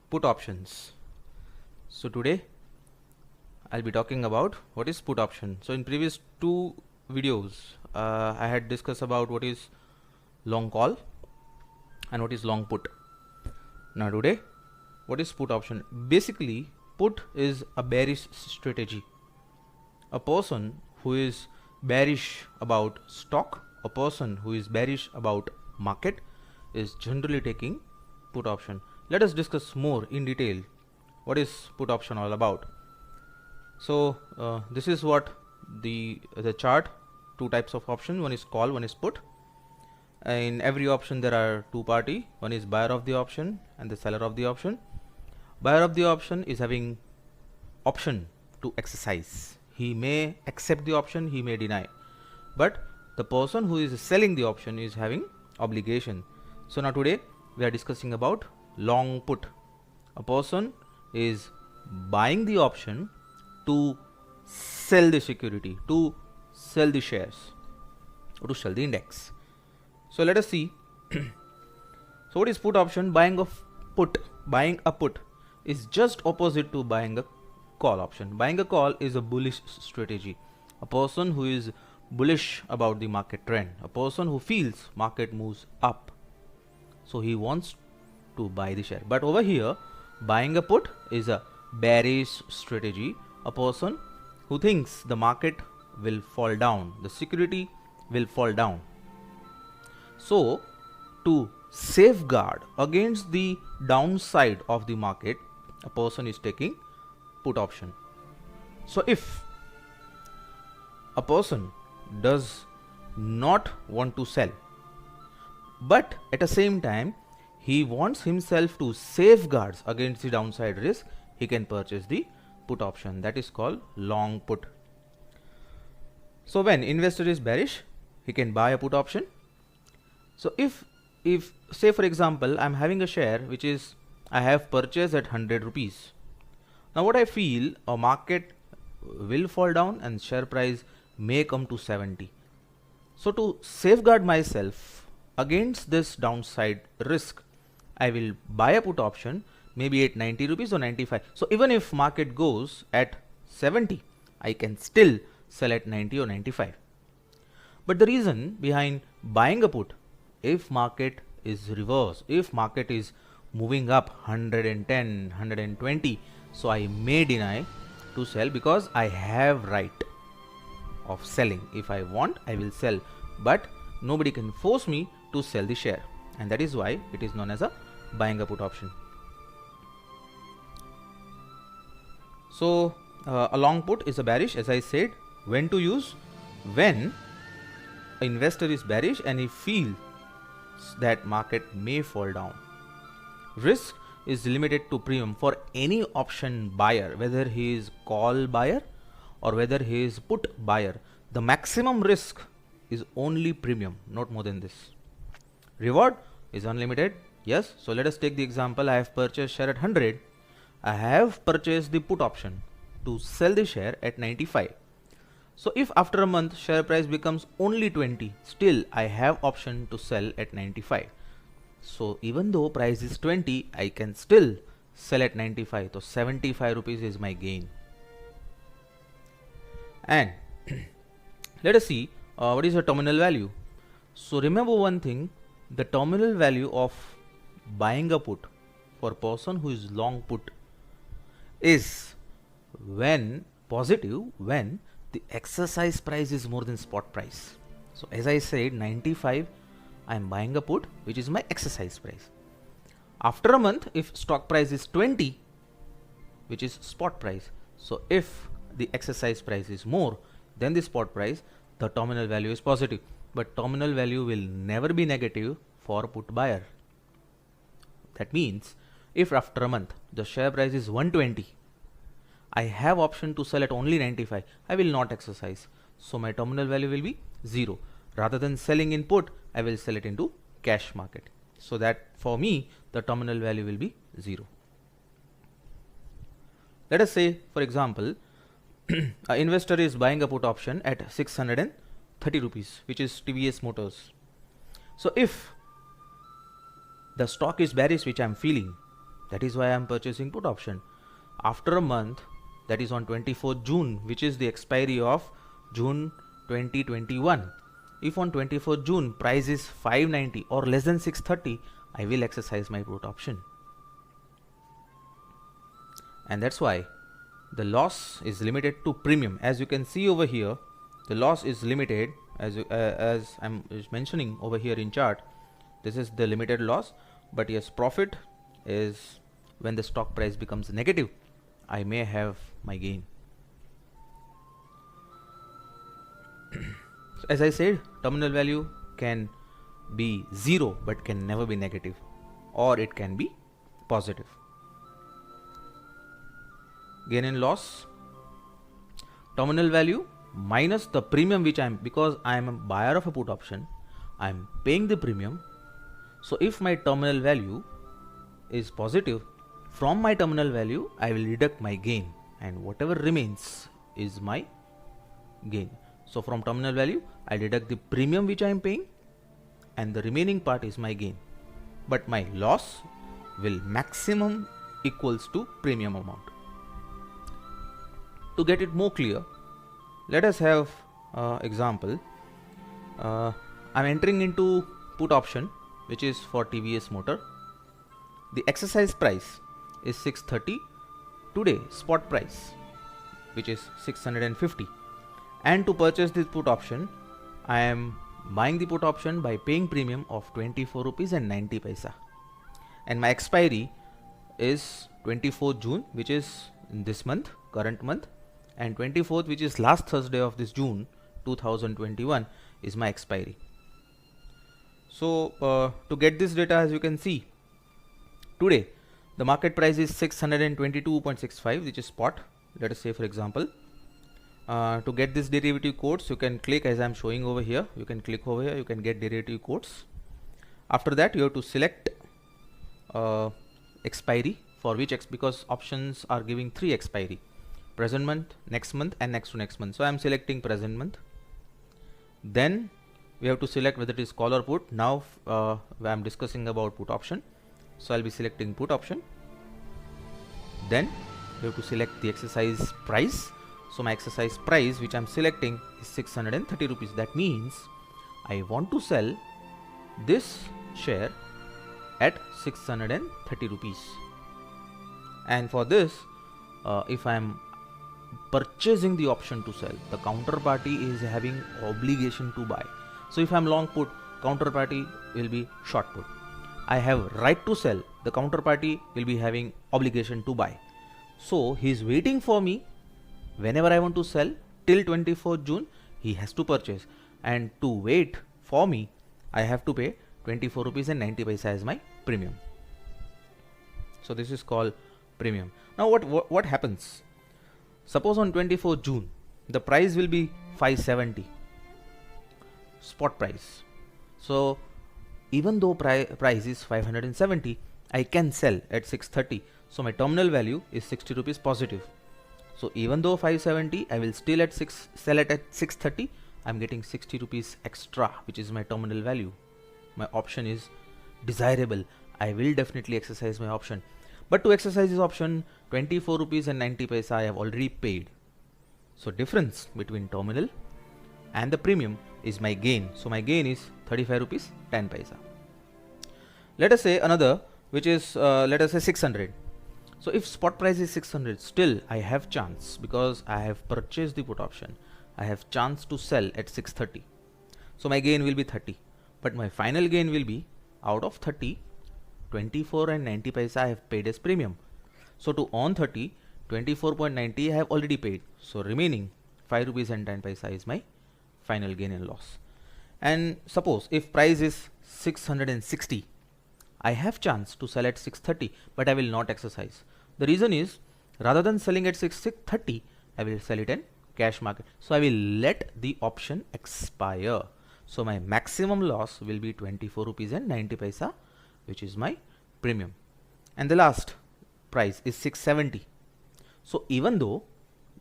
Put options. So today I'll be talking about what is put option. So in previous two videos I had discussed about what is long call and what is long put. Now today, what is put option? Basically, put is a bearish strategy. A person who is bearish about stock, a person who is bearish about market is generally taking put option. Let us discuss more in detail what is put option all about. So this is what the chart, two types of option, one is call, one is put. In every option there are two party, one is buyer of the option and the seller of the option. Buyer of the option is having option to exercise. He may accept the option, he may deny, but the person who is selling the option is having obligation. So now today we are discussing about long put. A person is buying the option to sell the security, to sell the shares, or to sell the index. So let us see. So what is put option? Buying of put, buying a put is just opposite to buying a call option. Buying a call is a bullish strategy. A person who is bullish about the market trend, a person who feels market moves up, so he wants to buy the share. But over here, buying a put is a bearish strategy. A person who thinks the market will fall down, the security will fall down. So to safeguard against the downside of the market, a person is taking put option. So if a person does not want to sell, but at the same time he wants himself to safeguard against the downside risk, he can purchase the put option. That is called long put. So when investor is bearish, he can buy a put option. So if say for example I'm having a share which is I have purchased at 100 rupees. Now what I feel, a market will fall down and share price may come to 70. So to safeguard myself against this downside risk, I will buy a put option maybe at 90 rupees or 95. So even if market goes at 70, I can still sell at 90 or 95. But the reason behind buying a put, if market is reverse, if market is moving up 110, 120, so I may deny to sell because I have right of selling. If I want, I will sell, but nobody can force me to sell the share, and that is why it is known as a buying a put option. So a long put is a bearish, as I said. When to use? When an investor is bearish and he feels that market may fall down. Risk is limited to premium for any option buyer, whether he is call buyer or whether he is put buyer. The maximum risk is only premium, not more than this. Reward is unlimited. Yes. So let us take the example. I have purchased share at 100. I have purchased the put option to sell the share at 95. So if after a month share price becomes only 20, still I have option to sell at 95. So even though price is 20, I can still sell at 95. So 75 rupees is my gain. And let us see what is the terminal value. So remember one thing, the terminal value of buying a put for person who is long put is when positive, when the exercise price is more than spot price. So as I said, 95 I am buying a put which is my exercise price. After a month, if stock price is 20, which is spot price, so if the exercise price is more than the spot price, the terminal value is positive. But terminal value will never be negative for put buyer. That means if after a month the share price is 120, I have option to sell at only 95, I will not exercise. So my terminal value will be 0. Rather than selling in put, I will sell it into cash market. So that for me, the terminal value will be 0. Let us say, for example, an investor is buying a put option at 630 rupees, which is TVS Motors. So if the stock is bearish, which I am feeling, That is why I am purchasing put option. After a month, that is on 24th June, which is the expiry of June 2021. If on 24th June price is 590 or less than 630, I will exercise my put option. And that's why the loss is limited to premium. As you can see over here, the loss is limited as I'm mentioning over here in chart. This is the limited loss, but yes, profit is when the stock price becomes negative, I may have my gain. So as I said, terminal value can be 0 but can never be negative, or it can be positive. Gain and loss, terminal value minus the premium which because I am a buyer of a put option, I am paying the premium. So if my terminal value is positive, from my terminal value I will deduct my gain, and whatever remains is my gain. So from terminal value I deduct the premium which I am paying, and the remaining part is my gain. But my loss will maximum equals to premium amount. To get it more clear, let us have example. I'm entering into put option which is for TVS Motor. The exercise price is 630, today spot price which is 650, and to purchase this put option I am buying the put option by paying premium of 24 rupees and 90 paisa, and my expiry is 24th June, which is in this month, current month, and 24th, which is last Thursday of this June 2021, is my expiry. So to get this data, as you can see, today the market price is 622.65, which is spot. Let us say, for example, to get this derivative quotes, you can click as I am showing over here. You can click over here, you can get derivative quotes. After that, you have to select expiry, for which because options are giving 3 expiry: present month, next month, and next to next month. So I am selecting present month. Then we have to select whether it is call or put. Now I am discussing about put option, so I'll be selecting put option. Then we have to select the exercise price. So my exercise price which I am selecting is 630 rupees. That means I want to sell this share at 630 rupees. And for this, if I am purchasing the option to sell, the counterparty is having obligation to buy. So if I am long put, counterparty will be short put. I have right to sell, the counterparty will be having obligation to buy. So he is waiting for me. Whenever I want to sell till 24th June, he has to purchase, and to wait for me, I have to pay 24 rupees and 90 paisa as my premium. So this is called premium. Now what happens? Suppose on 24th June, the price will be 570, spot price. So even though price is 570, I can sell at 630. So my terminal value is 60 rupees positive. So even though 570, I will still sell it at 630. I'm getting 60 rupees extra, which is my terminal value. My option is desirable. I will definitely exercise my option. But to exercise this option, 24 rupees and 90 paisa I have already paid. So difference between terminal and the premium is my gain. So my gain is 35 rupees 10 paisa. Let us say another, which is let us say 600. So if spot price is 600, still I have chance, because I have purchased the put option. I have chance to sell at 630. So my gain will be 30. But my final gain will be, out of 30, 24 and 90 paisa I have paid as premium. So to earn 30, 24.90 I have already paid. So remaining 5 rupees and 10 paisa is my final gain and loss. And suppose if price is 660, I have chance to sell at 630, but I will not exercise. The reason is, rather than selling at 630, I will sell it in cash market. So I will let the option expire. So my maximum loss will be 24 rupees and 90 paisa, which is my premium. And the last price is 670. So even though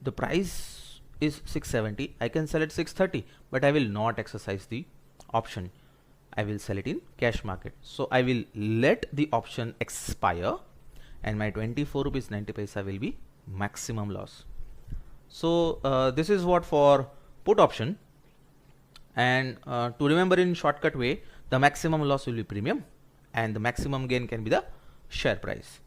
the price is 670, I can sell at 630, but I will not exercise the option. I will sell it in cash market. So I will let the option expire, and my 24 rupees 90 paisa will be maximum loss. So this is what for put option, and to remember in shortcut way, the maximum loss will be premium and the maximum gain can be the share price.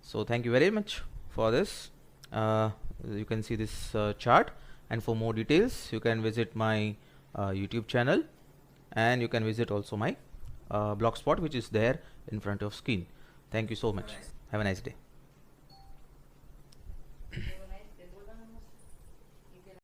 So thank you very much for this. You can see this chart, and for more details you can visit my YouTube channel, and you can visit also my blogspot, which is there in front of screen. Thank you so much. Have a nice day.